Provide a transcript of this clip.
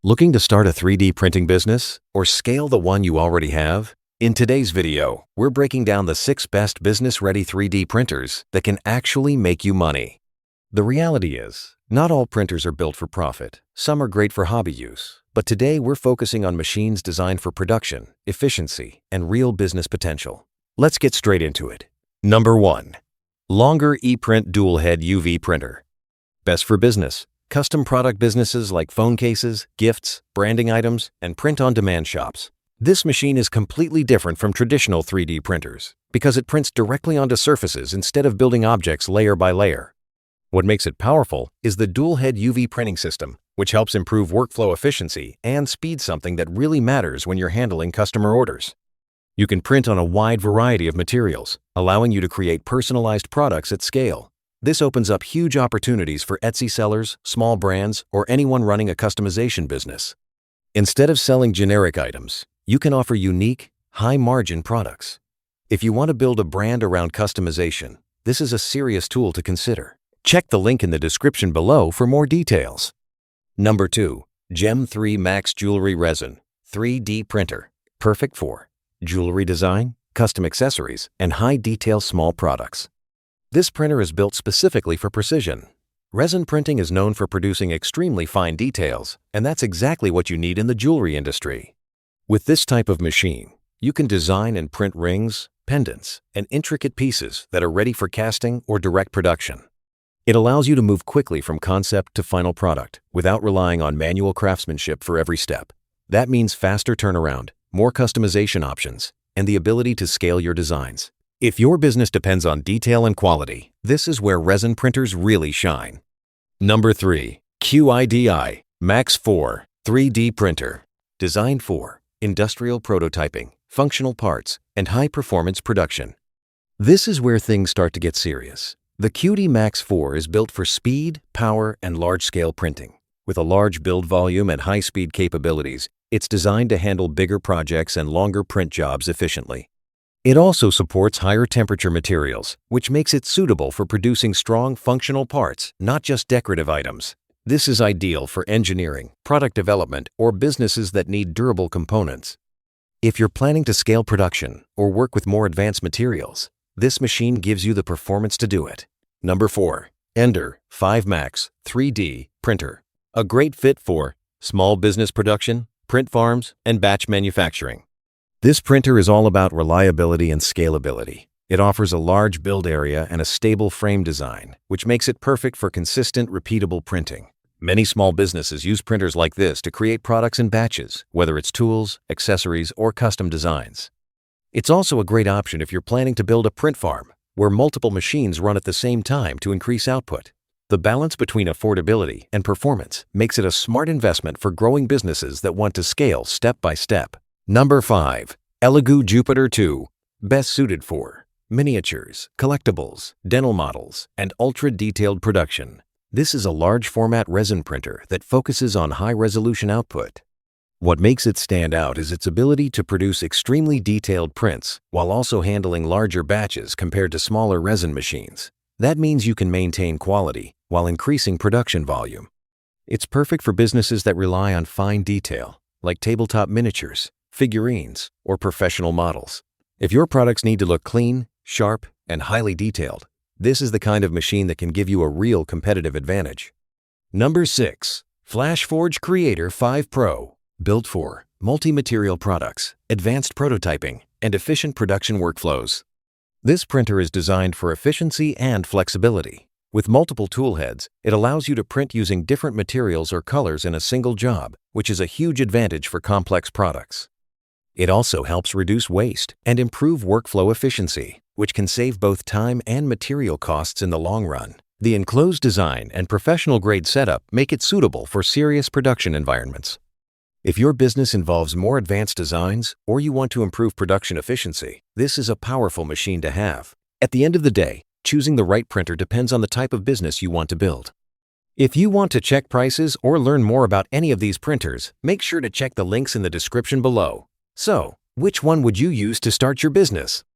Looking to start a 3D printing business or scale the one you already have? In today's video, we're breaking down the 6 best business-ready 3D printers that can actually make you money. The reality is, not all printers are built for profit. Some are great for hobby use. But today we're focusing on machines designed for production, efficiency, and real business potential. Let's get straight into it. Number 1. Longer ePrint Dual-Head UV Printer. Best for business. Custom product businesses like phone cases, gifts, branding items, and print-on-demand shops. This machine is completely different from traditional 3D printers because it prints directly onto surfaces instead of building objects layer by layer. What makes it powerful is the dual-head UV printing system, which helps improve workflow efficiency and speed, something that really matters when you're handling customer orders. You can print on a wide variety of materials, allowing you to create personalized products at scale. This opens up huge opportunities for Etsy sellers, small brands, or anyone running a customization business. Instead of selling generic items, you can offer unique, high-margin products. If you want to build a brand around customization, this is a serious tool to consider. Check the link in the description below for more details. Number 2. Gem 3 Max Jewelry Resin 3D Printer. Perfect for jewelry design, custom accessories, and high-detail small products. This printer is built specifically for precision. Resin printing is known for producing extremely fine details, and that's exactly what you need in the jewelry industry. With this type of machine, you can design and print rings, pendants, and intricate pieces that are ready for casting or direct production. It allows you to move quickly from concept to final product without relying on manual craftsmanship for every step. That means faster turnaround, more customization options, and the ability to scale your designs. If your business depends on detail and quality, this is where resin printers really shine. Number 3. QIDI Max 4 3D Printer. Designed for industrial prototyping, functional parts, and high-performance production. This is where things start to get serious. The QIDI Max 4 is built for speed, power, and large-scale printing. With a large build volume and high-speed capabilities, it's designed to handle bigger projects and longer print jobs efficiently. It also supports higher temperature materials, which makes it suitable for producing strong functional parts, not just decorative items. This is ideal for engineering, product development, or businesses that need durable components. If you're planning to scale production or work with more advanced materials, this machine gives you the performance to do it. Number 4. Ender 5 Max 3D Printer. A great fit for small business production, print farms, and batch manufacturing. This printer is all about reliability and scalability. It offers a large build area and a stable frame design, which makes it perfect for consistent, repeatable printing. Many small businesses use printers like this to create products in batches, whether it's tools, accessories, or custom designs. It's also a great option if you're planning to build a print farm, where multiple machines run at the same time to increase output. The balance between affordability and performance makes it a smart investment for growing businesses that want to scale step by step. Number 5. Elegoo Jupiter 2. Best suited for miniatures, collectibles, dental models, and ultra-detailed production. This is a large-format resin printer that focuses on high-resolution output. What makes it stand out is its ability to produce extremely detailed prints while also handling larger batches compared to smaller resin machines. That means you can maintain quality while increasing production volume. It's perfect for businesses that rely on fine detail, like tabletop miniatures, figurines, or professional models. If your products need to look clean, sharp, and highly detailed, this is the kind of machine that can give you a real competitive advantage. Number 6. Flashforge Creator 5 Pro. Built for multi-material products, advanced prototyping, and efficient production workflows. This printer is designed for efficiency and flexibility. With multiple tool heads, it allows you to print using different materials or colors in a single job, which is a huge advantage for complex products. It also helps reduce waste and improve workflow efficiency, which can save both time and material costs in the long run. The enclosed design and professional-grade setup make it suitable for serious production environments. If your business involves more advanced designs or you want to improve production efficiency, this is a powerful machine to have. At the end of the day, choosing the right printer depends on the type of business you want to build. If you want to check prices or learn more about any of these printers, make sure to check the links in the description below. So, which one would you use to start your business?